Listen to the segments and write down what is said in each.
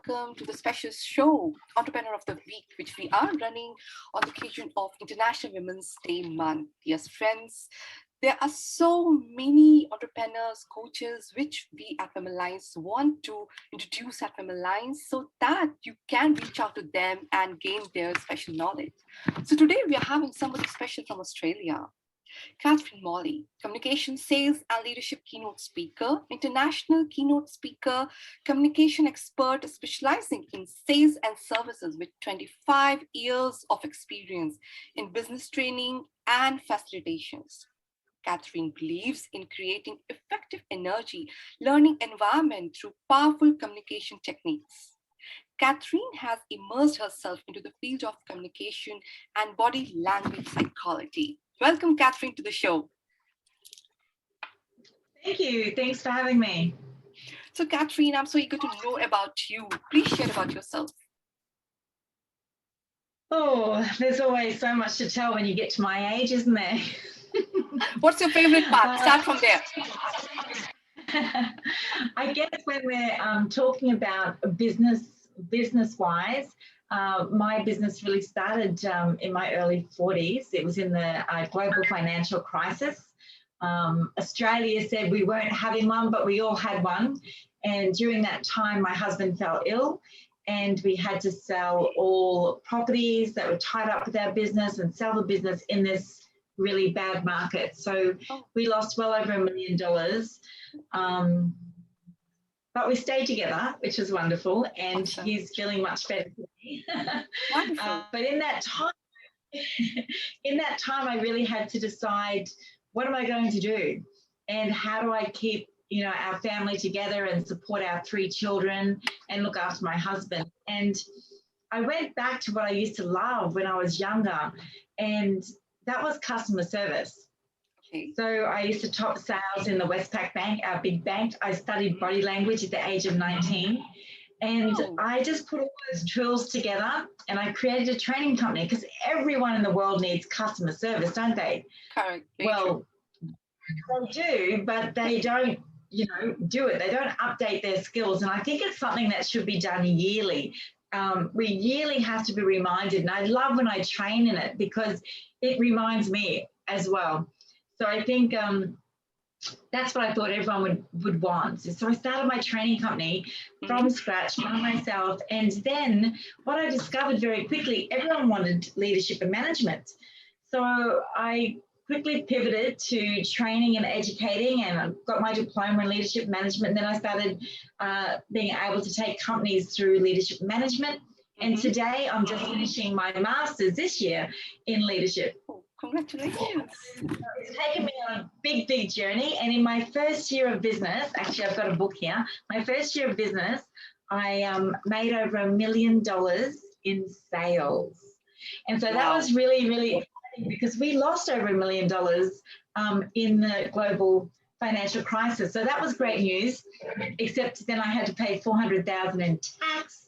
welcome to the special show, Entrepreneur of the Week, which we are running on the occasion of International Women's Day month. Yes, friends, there are so many entrepreneurs, coaches, which we at Womenlines want to introduce at Womenlines so that you can reach out to them and gain their special knowledge. So today we are having somebody special from Australia. Molloy, communication sales and leadership keynote speaker, international keynote speaker, communication expert specializing in sales and services with 25 years of experience in business training and facilitations. Catherine believes in creating effective energy learning environment through powerful communication techniques. Catherine has immersed herself into the field of communication and body language psychology. Welcome, Catherine, to the show. Thank you. Thanks for having me. So, Catherine, I'm so eager to know about you. Please share about yourself. Oh, there's always so much to tell when you get to my age, isn't there? What's your favorite part? Start from there. I guess when we're talking about business-wise, my business really started in my early 40s. It was in the global financial crisis. Australia said we weren't having one, but we all had one. And during that time, my husband fell ill and we had to sell all properties that were tied up with our business and sell the business in this really bad market. So we lost well over $1 million. But we stayed together, which was wonderful, and awesome. He's feeling much better today. But in that time, I really had to decide, what am I going to do? And how do I keep, our family together and support our 3 children and look after my husband? And I went back to what I used to love when I was younger, and that was customer service. So I used to top sales in the Westpac Bank, our big bank. I studied body language at the age of 19. And I just put all those tools together and I created a training company because everyone in the world needs customer service, don't they? Correct. Well, they do, but they don't, do it. They don't update their skills. And I think it's something that should be done yearly. We yearly have to be reminded. And I love when I train in it because it reminds me as well. So I think that's what I thought everyone would want. So I started my training company from scratch by myself. And then what I discovered very quickly, everyone wanted leadership and management. So I quickly pivoted to training and educating, and I got my diploma in leadership management. And then I started being able to take companies through leadership management. And today I'm just finishing my master's this year in leadership. Congratulations. It's taken me on a big, big journey. And in my first year of business, actually, I've got a book here. My first year of business, I made over $1 million in sales. And so that was really, really exciting because we lost over $1 million in the global financial crisis. So that was great news, except then I had to pay $400,000 in tax.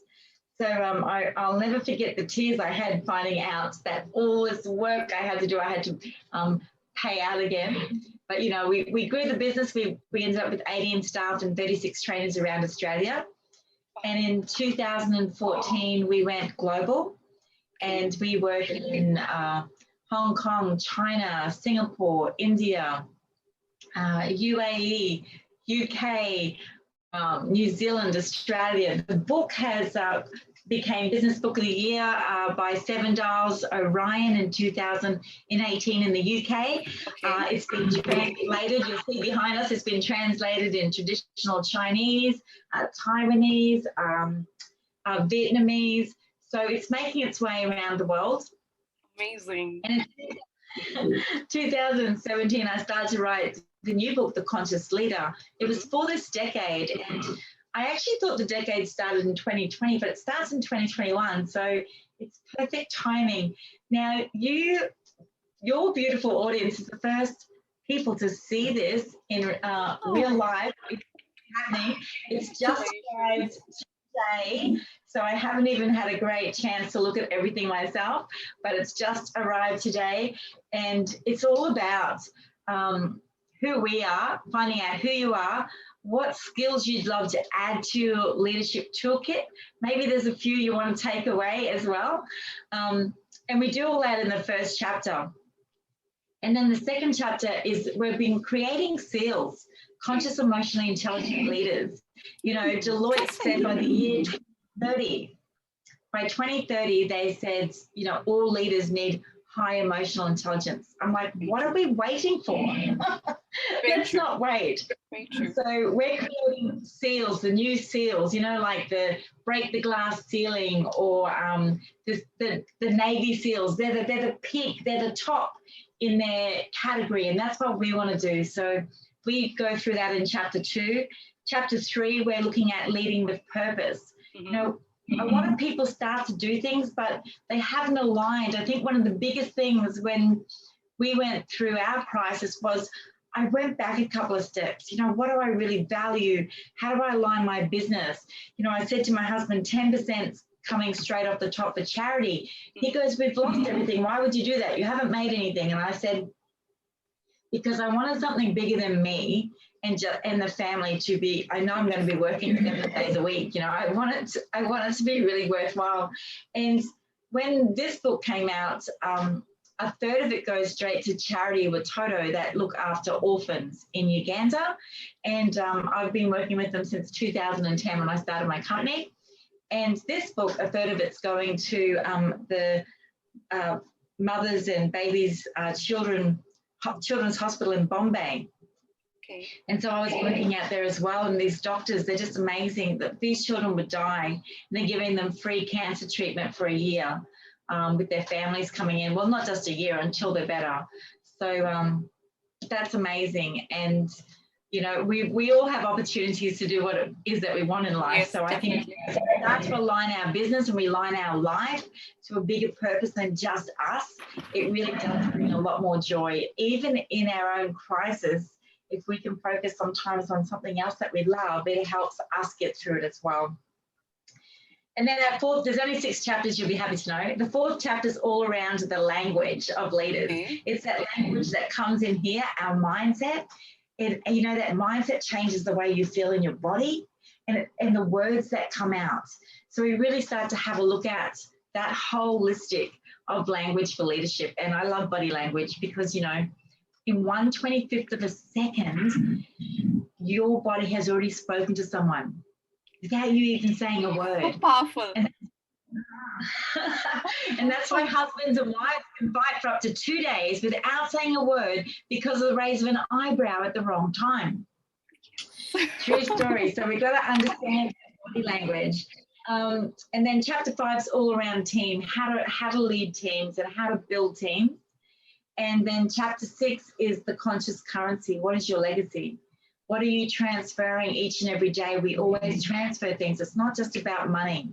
So I'll never forget the tears I had finding out that all this work I had to do, I had to pay out again. But, we grew the business. We ended up with 18 staff and 36 trainers around Australia. And in 2014, we went global and we worked in Hong Kong, China, Singapore, India, UAE, UK, New Zealand, Australia. The book has became Business Book of the Year by Seven Dials Orion in 2018 in the UK. It's been translated, you'll see behind us, it's been translated in traditional Chinese, Taiwanese, Vietnamese. So it's making its way around the world. Amazing. And in 2017, I started to write the new book, The Conscious Leader. It was for this decade, and I actually thought the decade started in 2020, but it starts in 2021, so it's perfect timing. Now, your beautiful audience is the first people to see this in real life. It's happening. It's just arrived today, so I haven't even had a great chance to look at everything myself, but it's just arrived today, and it's all about who we are, finding out who you are, what skills you'd love to add to your leadership toolkit. Maybe there's a few you want to take away as well. And we do all that in the first chapter. And then the second chapter is we've been creating SEALs, conscious, emotionally intelligent leaders. You know, Deloitte said by the year 2030, by 2030, they said, you know, all leaders need high emotional intelligence. I'm like, what are we waiting for? Let's not wait. So we're creating SEALs, the new SEALs, you know, like the break the glass ceiling, or the Navy SEAls. They're the peak, they're the top in their category, and that's what we want to do. So we go through that in chapter 2. Chapter 3, we're looking at leading with purpose. You know, a lot of people start to do things, but they haven't aligned. I think one of the biggest things when we went through our crisis was I went back a couple of steps. You know, what do I really value? How do I align my business? You know, I said to my husband, 10% coming straight off the top for charity. He goes, we've lost everything. Why would you do that? You haven't made anything. And I said, because I wanted something bigger than me and the family to be, I know I'm going to be working 7 days a week. You know, I want it to be really worthwhile. And when this book came out, a third of it goes straight to Charity Watoto that look after orphans in Uganda. And I've been working with them since 2010 when I started my company. And this book, a third of it's going to the mothers and babies, Children's Hospital in Bombay. Okay. And so I was working out there as well, and these doctors, they're just amazing that these children would die, and they're giving them free cancer treatment for a year with their families coming in. Well, not just a year, until they're better. So that's amazing. And, you know, we all have opportunities to do what it is that we want in life. Yes, so definitely. I think if we start to align our business and we align our life to a bigger purpose than just us, it really does bring a lot more joy. Even in our own crisis, if we can focus sometimes on something else that we love, it helps us get through it as well. And then that fourth, there's only 6 chapters, you'll be happy to know. The fourth chapter is all around the language of leaders. It's that language that comes in here, our mindset. And you know, that mindset changes the way you feel in your body and the words that come out. So we really start to have a look at that holistic of language for leadership. And I love body language because, you know, in 1/25th of a second, your body has already spoken to someone without you even saying a word. So powerful. And that's why husbands and wives can fight for up to 2 days without saying a word because of the raise of an eyebrow at the wrong time. True story. So we've got to understand body language. And then chapter 5 is all around team, how to lead teams and how to build teams. And then chapter 6 is the conscious currency. What is your legacy? What are you transferring each and every day? We always transfer things. It's not just about money.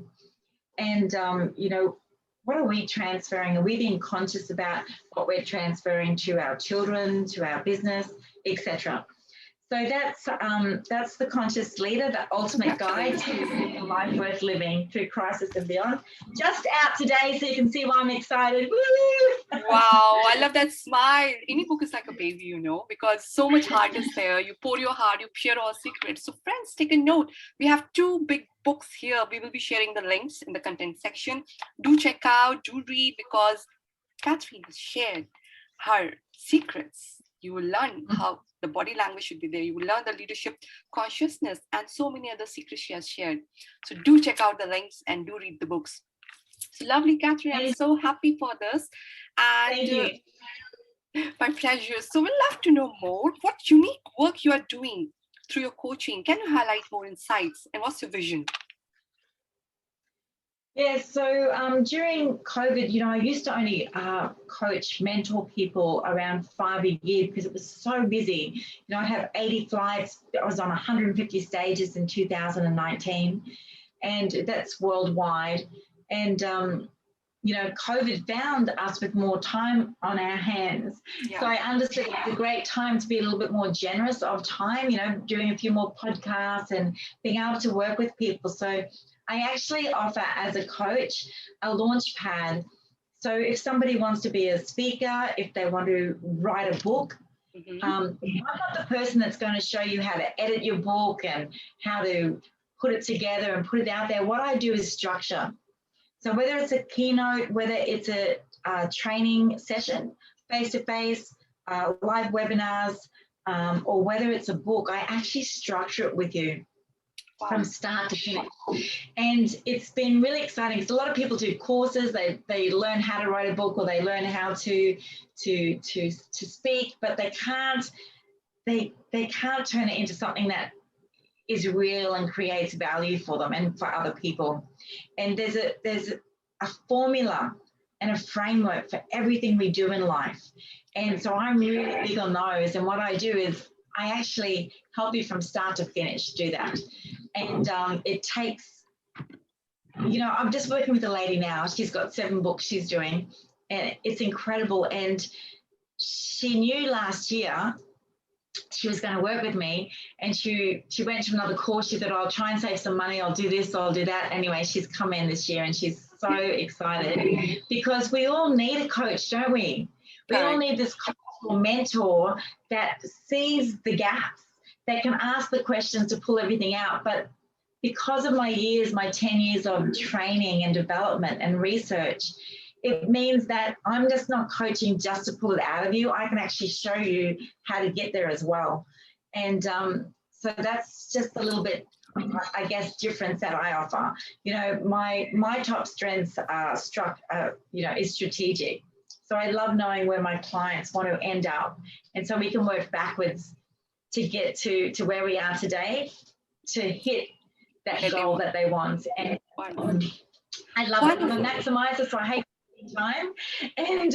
And, you know, what are we transferring? Are we being conscious about what we're transferring to our children, to our business, etc.? So that's the conscious leader, the ultimate guide to living a life worth living through crisis and beyond. Just out today, so you can see why I'm excited. Woo! Wow, I love that smile. Any book is like a baby, you know, because so much heart is there. You pour your heart, you share all secrets. So friends, take a note. We have 2 big books here. We will be sharing the links in the content section. Do check out, do read, because Catherine has shared her secrets. You will learn how the body language should be there. You will learn the leadership consciousness and so many other secrets she has shared. So do check out the links and do read the books. So lovely, Catherine. I'm so happy for this. And thank you. My pleasure. So we'd love to know more. What unique work you are doing through your coaching? Can you highlight more insights? And what's your vision? Yeah, so during COVID, you know, I used to only coach, mentor people around 5 a year because it was so busy. You know, I have 80 flights. I was on 150 stages in 2019, and that's worldwide. And, you know, COVID found us with more time on our hands. Yeah. So I understood it's a great time to be a little bit more generous of time, you know, doing a few more podcasts and being able to work with people. So I actually offer as a coach a launch pad. So if somebody wants to be a speaker, if they want to write a book, I'm not the person that's going to show you how to edit your book and how to put it together and put it out there. What I do is structure. So whether it's a keynote, whether it's a training session, face-to-face, live webinars, or whether it's a book, I actually structure it with you from start to finish. And it's been really exciting because a lot of people do courses, they learn how to write a book or they learn how to speak, but they can't turn it into something that is real and creates value for them and for other people. And there's a formula and a framework for everything we do in life. And so I'm really big on those. And what I do is I actually help you from start to finish do that. And it takes, I'm just working with a lady now. She's got 7 books she's doing, and it's incredible. And she knew last year she was going to work with me, and she went to another course. She thought, I'll try and save some money. I'll do this, I'll do that. Anyway, she's come in this year and she's so excited because we all need a coach, don't we? We all need this coach or mentor that sees the gaps, that can ask the questions to pull everything out. But because of my 10 years of training and development and research, it means that I'm just not coaching just to pull it out of you. I can actually show you how to get there as well. And so that's just a little bit, I guess, difference that I offer. My top strengths are is strategic. So I love knowing where my clients want to end up. And so we can work backwards to get to where we are today, to hit that goal that they want. And I love it. I'm a maximizer, so I hate time. And,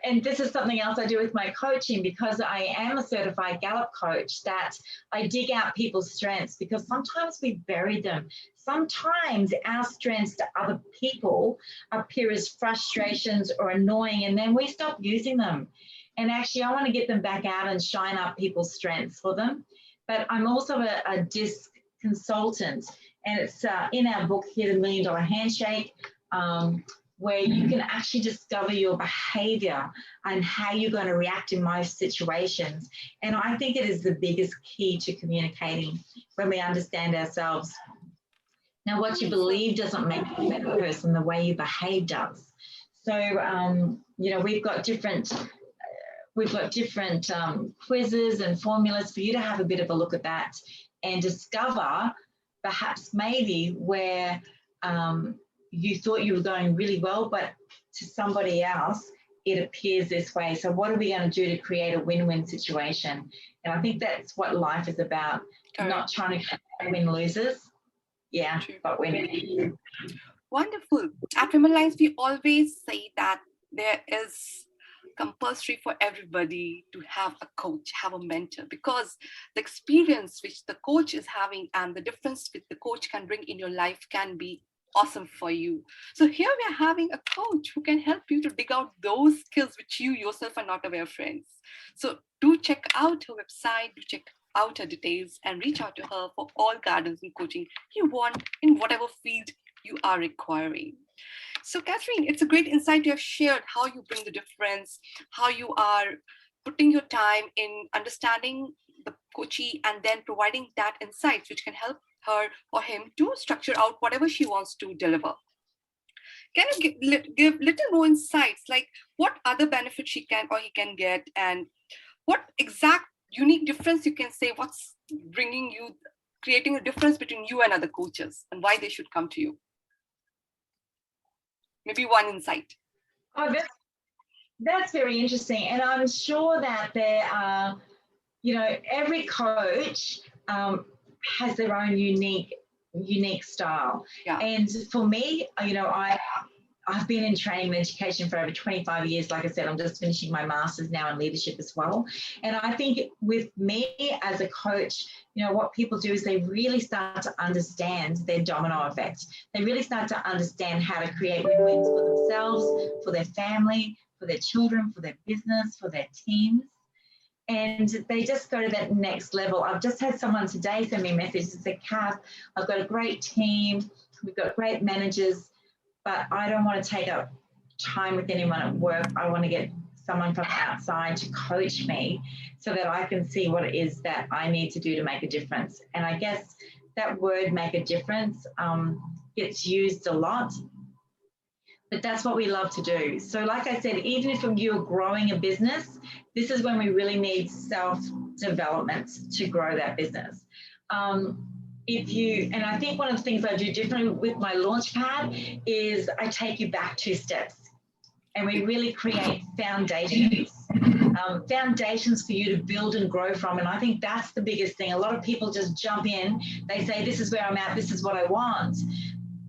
and this is something else I do with my coaching, because I am a certified Gallup coach, that I dig out people's strengths, because sometimes we bury them. Sometimes our strengths to other people appear as frustrations or annoying, and then we stop using them. And actually, I want to get them back out and shine up people's strengths for them. But I'm also a DISC consultant, and it's in our book here, The $1 Million Handshake, where you can actually discover your behavior and how you're going to react in most situations. And I think it is the biggest key to communicating, when we understand ourselves. Now, what you believe doesn't make you a better person, the way you behave does. So, we've got different quizzes and formulas for you to have a bit of a look at that and discover perhaps maybe where you thought you were going really well, but to somebody else, it appears this way. So what are we going to do to create a win-win situation? And I think that's what life is about, not trying to win losers. Yeah, but winning. Wonderful. At Womenlines, we always say that there is compulsory for everybody to have a coach, have a mentor, because the experience which the coach is having and the difference which the coach can bring in your life can be awesome for you. So here we are having a coach who can help you to dig out those skills which you yourself are not aware, friends. So do check out her website, do check out her details, and reach out to her for all guidance and coaching you want in whatever field you are requiring. So Catherine, it's a great insight you have shared, how you bring the difference, how you are putting your time in understanding the coachee and then providing that insights which can help her or him to structure out whatever she wants to deliver. Can you give little more insights, like what other benefits she can or he can get, and what exact unique difference you can say, what's creating a difference between you and other coaches, and why they should come to you? Maybe one insight. Oh, that's very interesting. And I'm sure that there are, every coach has their own unique style. Yeah. And for me, I've been in training and education for over 25 years. Like I said, I'm just finishing my master's now in leadership as well. And I think with me as a coach, what people do is they really start to understand their domino effect. They really start to understand how to create win-wins for themselves, for their family, for their children, for their business, for their teams. And they just go to that next level. I've just had someone today send me a message and say, Kath, I've got a great team. We've got great managers, but I don't want to take up time with anyone at work. I want to get someone from outside to coach me so that I can see what it is that I need to do to make a difference. And I guess that word make a difference gets used a lot, but that's what we love to do. So like I said, even if you're growing a business, this is when we really need self-development to grow that business. And I think one of the things I do differently with my Launchpad is I take you back 2 steps and we really create foundations. Foundations for you to build and grow from. And I think that's the biggest thing. A lot of people just jump in, they say, this is where I'm at, this is what I want.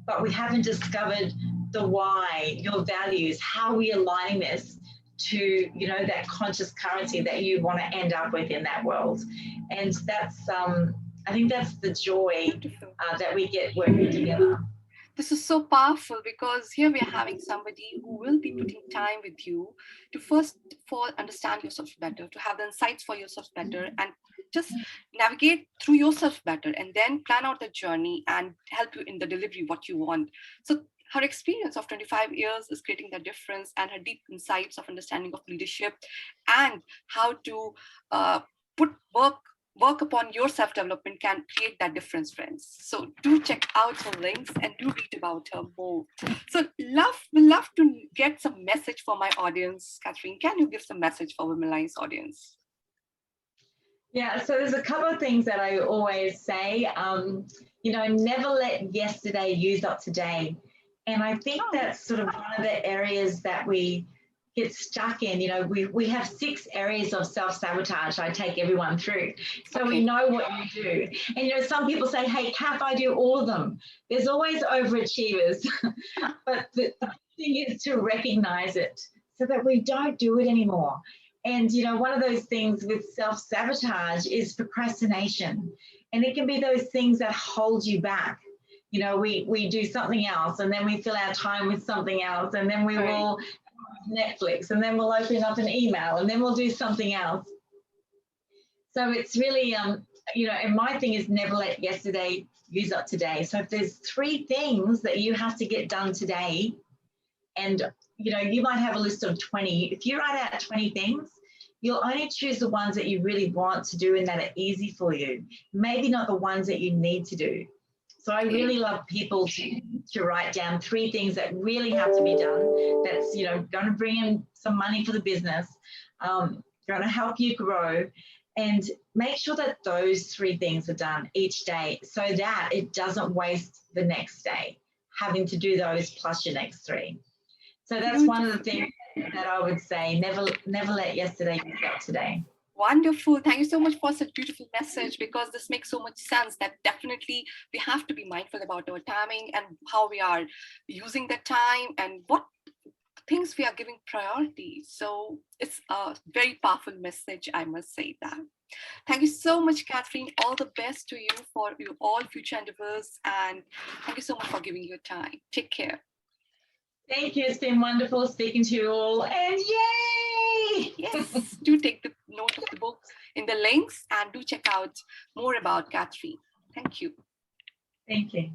But we haven't discovered the why, your values, how we aligning this to, that conscious currency that you want to end up with in that world. And that's, I think that's the joy that we get working together. This is so powerful because here we are having somebody who will be putting time with you to first of all understand yourself better, to have the insights for yourself better, and just navigate through yourself better, and then plan out the journey and help you in the delivery what you want. So her experience of 25 years is creating the difference, and her deep insights of understanding of leadership and how to put work upon your self-development can create that difference, friends. So do check out her links and do read about her more. So we love to get some message for my audience. Catherine, can you give some message for Womenlines audience? Yeah, so there's a couple of things that I always say. Never let yesterday use up today. And I think that's sort of one of the areas that we get stuck in. We have 6 areas of self-sabotage I take everyone through. So we know what you do. And, some people say, hey, Kath, I do all of them. There's always overachievers. But the thing is to recognize it so that we don't do it anymore. And, one of those things with self-sabotage is procrastination. And it can be those things that hold you back. We do something else and then we fill our time with something else and then we will Netflix and then we'll open up an email and then we'll do something else. So it's really, and my thing is never let yesterday use up today. So if there's 3 things that you have to get done today and, you might have a list of 20. If you write out 20 things, you'll only choose the ones that you really want to do and that are easy for you, maybe not the ones that you need to do. So I really love people to write down 3 things that really have to be done. That's, going to bring in some money for the business, going to help you grow, and make sure that those 3 things are done each day so that it doesn't waste the next day having to do those plus your next 3. So that's one of the things that I would say, never let yesterday use up today. Wonderful. Thank you so much for such beautiful message, because this makes so much sense that definitely we have to be mindful about our timing and how we are using the time and what things we are giving priority. So it's a very powerful message, I must say that. Thank you so much, Catherine. All the best to you for your all future endeavors, and thank you so much for giving your time. Take care. Thank you. It's been wonderful speaking to you all, and yay! Yes, do take the note of the book in the links and do check out more about Catherine. Thank you. Thank you.